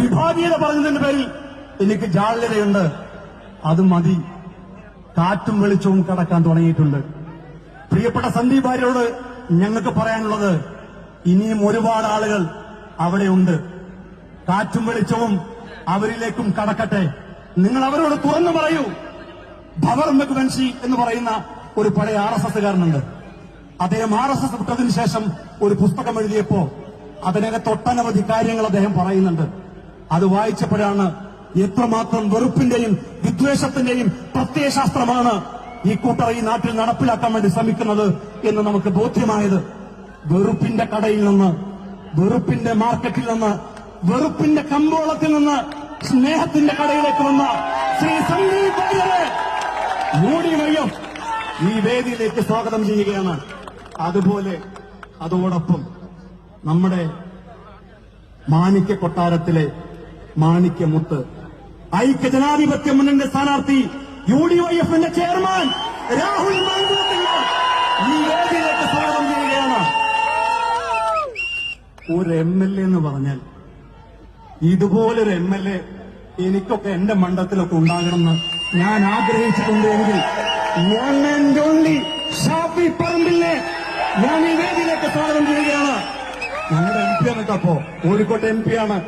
വിഭാഗീയത പറഞ്ഞതിന്റെ പേരിൽ എനിക്ക് ജാള്യതയുണ്ട്. അത് മതി. കാറ്റും വെളിച്ചവും കടക്കാൻ തുടങ്ങിയിട്ടുണ്ട്. പ്രിയപ്പെട്ട സന്ദീപ് വാര്യരോട് ഞങ്ങൾക്ക് പറയാനുള്ളത്, ഇനിയും ഒരുപാട് ആളുകൾ അവിടെയുണ്ട്. കാറ്റും വെളിച്ചവും അവരിലേക്കും കടക്കട്ടെ. നിങ്ങൾ അവരോട് തുറന്നു പറയൂ. ഭവർ മെഗ്വൻഷി എന്ന് പറയുന്ന ഒരു പഴയ RSSകാരനുണ്ട്. അദ്ദേഹം RSS വിട്ടതിനു ശേഷം ഒരു പുസ്തകം എഴുതിയപ്പോ അതിനകത്ത് ഒട്ടനവധി കാര്യങ്ങൾ അദ്ദേഹം പറയുന്നുണ്ട്. അത് വായിച്ചപ്പോഴാണ് എത്രമാത്രം വെറുപ്പിന്റെയും വിദ്വേഷത്തിന്റെയും പ്രത്യയശാസ്ത്രമാണ് ഈ കൂട്ടർ ഈ നാട്ടിൽ നടപ്പിലാക്കാൻ വേണ്ടി ശ്രമിക്കുന്നത് എന്ന് നമുക്ക് ബോധ്യമായത്. വെറുപ്പിന്റെ കടയിൽ നിന്ന്, വെറുപ്പിന്റെ മാർക്കറ്റിൽ നിന്ന്, വെറുപ്പിന്റെ കമ്പോളത്തിൽ നിന്ന് സ്നേഹത്തിന്റെ കടയിലേക്ക് വന്ന ശ്രീ സന്ദീപ് വാര്യരെ UDYF ഈ വേദിയിലേക്ക് സ്വാഗതം ചെയ്യുകയാണ്. അതുപോലെ അതോടൊപ്പം നമ്മുടെ മാണിക്യ കൊട്ടാരത്തിലെ മാണിക്യമുത്ത്, ഐക്യജനാധിപത്യ മുന്നണിയുടെ സ്ഥാനാർത്ഥി, UDYFന്റെ ചെയർമാൻ രാഹുൽ മാങ്കൂട്ടത്തിനെ ഈ വേദിയിലേക്ക് സ്വാഗതം ചെയ്യുകയാണ്. ഒരു MLA എന്ന് പറഞ്ഞാൽ, ഇതുപോലൊരു MLA എനിക്കൊക്കെ എന്റെ മണ്ഡലത്തിലൊക്കെ ഉണ്ടാകണമെന്ന് ഞാൻ ആഗ്രഹിച്ചിട്ടുണ്ട്. എങ്കിൽ ഞാൻ എന്റെ ഓൺലി ഷാഫി പറമ്പിലിനെ ഞാൻ ഈ വേദിയിലേക്ക് സ്വാഗതം ചെയ്യുകയാണ്. ഞങ്ങളുടെ MP ആണ് കേട്ടോ, കോഴിക്കോട്ടെ MP ആണ്.